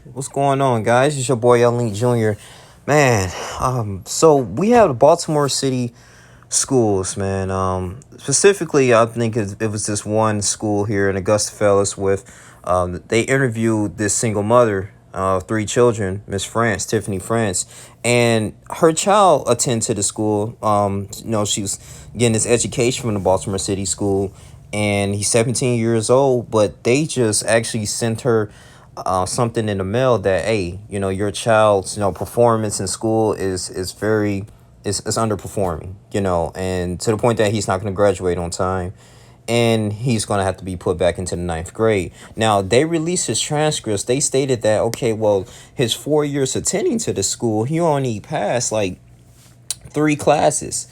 What's going on, guys? It's your boy Ellie Jr. Man, so we have the Baltimore City schools, man. Specifically, I think it was this one school here in Augusta Fellas with, they interviewed this single mother of three children, Miss France, Tiffany France, and her child attended to the school. She was getting this education from the Baltimore City school, and he's 17 years old, but they just actually sent her something in the mail that, hey, your child's performance in school is very is underperforming, and to the point that he's not going to graduate on time, and he's going to have to be put back into the ninth grade. Now, they released his transcripts. They stated that, okay, well, his 4 years attending to the school, he only passed like three classes.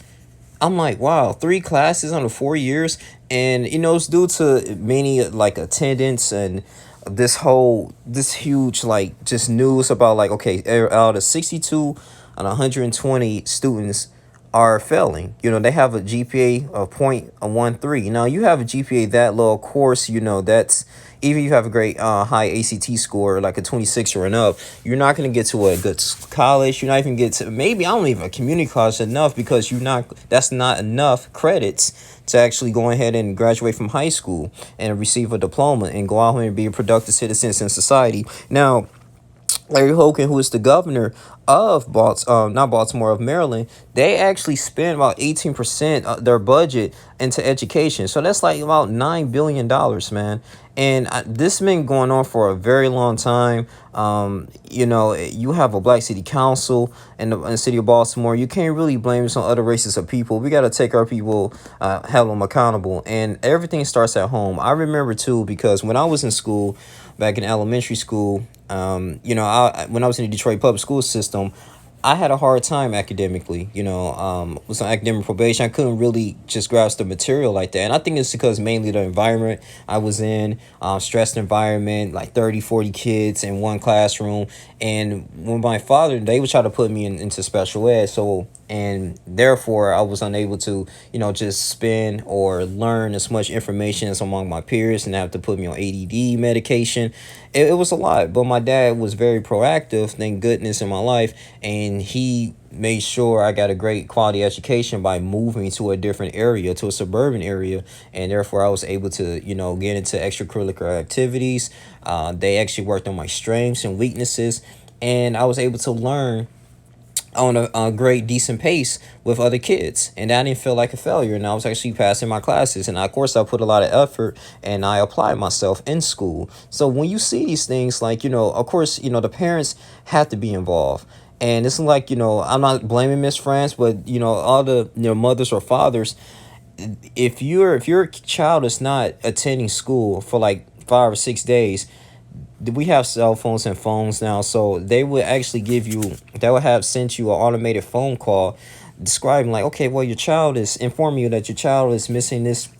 I'm like, wow, three classes under 4 years. And, it's due to many like attendance and this huge, like, just news about, like, okay, out of 62 and 120 students are failing. They have a GPA of 0.13. Now, you have a GPA that low, of course, that's, even if you have a great high ACT score, like a 26 or enough, you're not going to get to a good college. You're not even get to, maybe I don't even a community college enough, because that's not enough credits to actually go ahead and graduate from high school and receive a diploma and go out and be a productive citizen in society. Now, Larry Hogan, who is the governor of not Baltimore, of Maryland, they actually spend about 18% of their budget into education. So that's like about $9 billion, man. And this has been going on for a very long time. You have a black city council in the city of Baltimore. You can't really blame this on other races of people. We got to take our people, held them accountable. And everything starts at home. I remember, too, because when I was in school, back in elementary school, when I was in the Detroit public school system, I had a hard time academically, was on academic probation. I couldn't really just grasp the material like that. And I think it's because mainly the environment I was in, stressed environment, like 30, 40 kids in one classroom. And when my father, they would try to put me into special ed. So, and therefore I was unable to, just spend or learn as much information as among my peers, and have to put me on ADD medication. It was a lot, but my dad was very proactive, thank goodness, in my life, and he made sure I got a great quality education by moving to a different area, to a suburban area, and therefore I was able to, get into extracurricular activities. They actually worked on my strengths and weaknesses, and I was able to learn on a great decent pace with other kids, and I didn't feel like a failure, and I was actually passing my classes. And of course I put a lot of effort, and I applied myself in school. So when you see these things, like, of course, the parents have to be involved. And it's like, I'm not blaming Miss France, but all the mothers or fathers, if your child is not attending school for like 5 or 6 days, we have cell phones and phones now, so they would actually they would have sent you an automated phone call describing, like, okay, well, your child is informing you that your child is missing this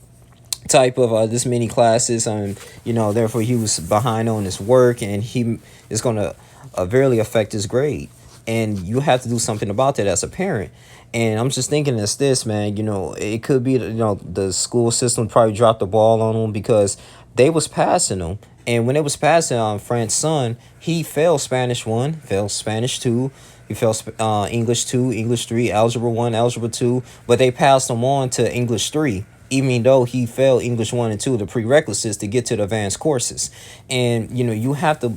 type of this many classes, and therefore he was behind on his work, and he is going to severely affect his grade, and you have to do something about that as a parent. And I'm just thinking, it's this, man, it could be the school system probably dropped the ball on them, because they was passing them. And when it was passing on France's son, he failed Spanish 1, failed Spanish 2, he failed English 2, English 3, Algebra 1, Algebra 2, but they passed him on to English 3, even though he failed English 1 and 2, the prerequisites to get to the advanced courses. And, you have to,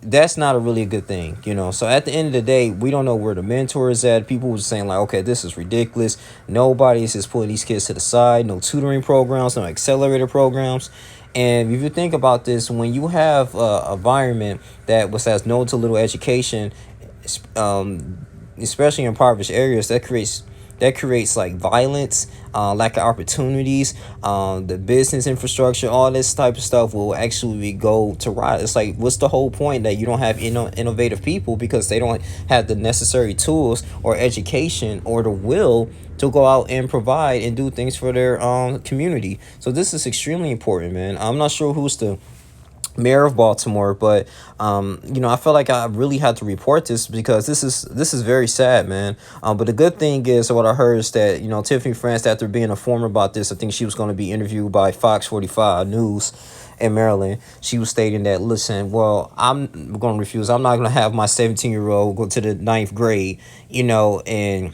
that's not a really good thing, So at the end of the day, we don't know where the mentor is at. People were saying, like, okay, this is ridiculous. Nobody's just pulling these kids to the side. No tutoring programs, no accelerator programs. And if you think about this, when you have a environment that has no to little education, especially in impoverished areas, that creates like violence, lack of opportunities, the business infrastructure, all this type of stuff will actually go to rot. It's like, what's the whole point that you don't have innovative people, because they don't have the necessary tools or education or the will to go out and provide and do things for their community. So this is extremely important, man. I'm not sure who's the mayor of Baltimore. But I feel like I really had to report this because this is very sad, man. But the good thing is, what I heard is that Tiffany France, after being informed about this, I think she was going to be interviewed by Fox 45 News in Maryland. She was stating that, listen, well, I'm going to refuse. I'm not going to have my 17-year-old go to the ninth grade, and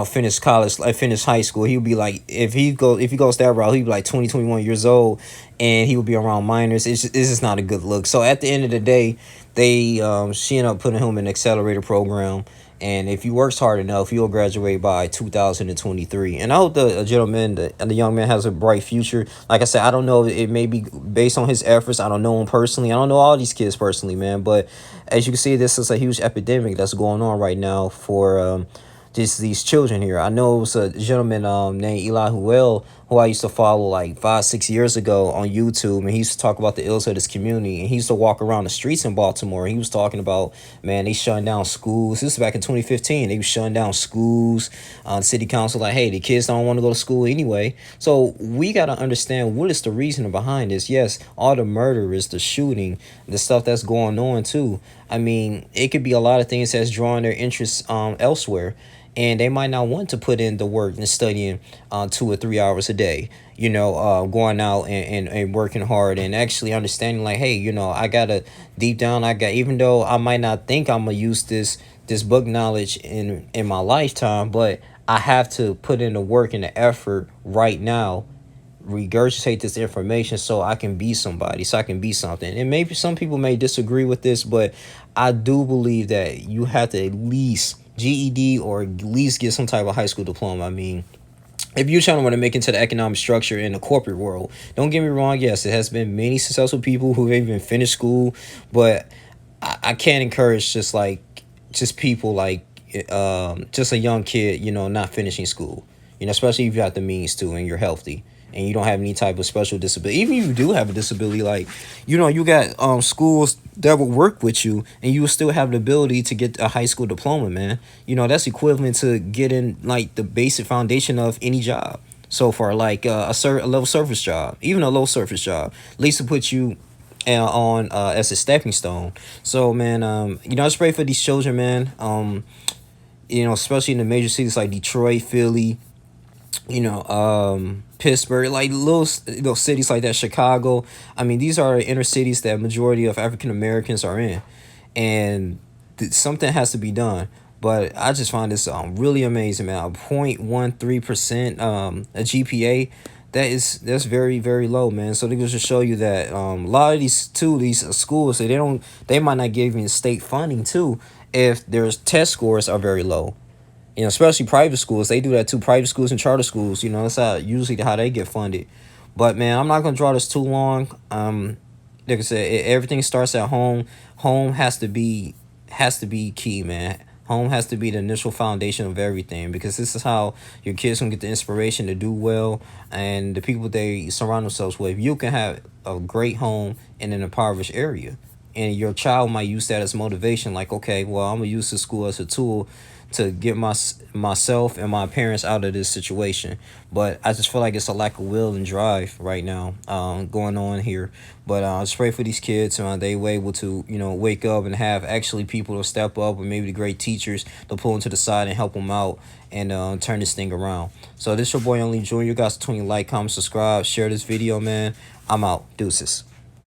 finish college, like finish high school. He would be like, if he goes that route, he'd be like 20, 21 years old, and he would be around minors. It's just not a good look. So at the end of the day, she ended up putting him in an accelerator program, and if he works hard enough, he'll graduate by 2023. And I hope the young man has a bright future. Like I said, I don't know, it may be based on his efforts. I don't know him personally. I don't know all these kids personally, man, but as you can see, this is a huge epidemic that's going on right now for just these children here. I know it was a gentleman named Eli Huel, who I used to follow like 5, 6 years ago on YouTube, and he used to talk about the ills of this community. And he used to walk around the streets in Baltimore. And he was talking about, man, they shutting down schools. This is back in 2015. They was shutting down schools. City council like, hey, the kids don't want to go to school anyway. So we got to understand what is the reason behind this. Yes, all the murderers, the shooting, the stuff that's going on too. I mean, it could be a lot of things that's drawing their interest elsewhere, and they might not want to put in the work and studying 2 or 3 hours a day, going out and working hard and actually understanding like, hey, I gotta, deep down, even though I might not think I'm gonna use this book knowledge in my lifetime, but I have to put in the work and the effort right now, regurgitate this information so I can be somebody, so I can be something. And maybe some people may disagree with this, but I do believe that you have to at least GED or at least get some type of high school diploma. I mean, if you're trying to want to make into the economic structure in the corporate world, don't get me wrong. Yes, it has been many successful people who have even finished school, but I can't encourage just people like just a young kid, not finishing school. Especially if you have the means to and you're healthy and you don't have any type of special disability. Even if you do have a disability, like you got schools that will work with you, and you will still have the ability to get a high school diploma, man. That's equivalent to getting like the basic foundation of any job so far, like a level surface job, even a low surface job, at least to put you on as a stepping stone. So man, I just pray for these children, man. Especially in the major cities like Detroit, Philly, Pittsburgh, like little cities like that, Chicago. I mean, these are inner cities that majority of African Americans are in, and something has to be done. But I just find this really amazing, man. 0.13% a GPA. That's very, very low, man. So they just show you that a lot of these schools, they might not give you state funding too if their test scores are very low. Especially private schools, they do that too. Private schools and charter schools, that's usually how they get funded. But man, I'm not gonna draw this too long. Like I said, everything starts at home. Home has to be key, man. Home has to be the initial foundation of everything, because this is how your kids can get the inspiration to do well, and the people they surround themselves with. You can have a great home in an impoverished area, and your child might use that as motivation. Like, okay, well, I'm gonna use this school as a tool to get myself and my parents out of this situation. But I just feel like it's a lack of will and drive right now going on here. But I just pray for these kids, and they were able to wake up and have actually people to step up, and maybe the great teachers to pull them to the side and help them out and turn this thing around. So this your boy Only Junior. You guys, 20, like, comment, subscribe, share this video, man. I'm out. Deuces.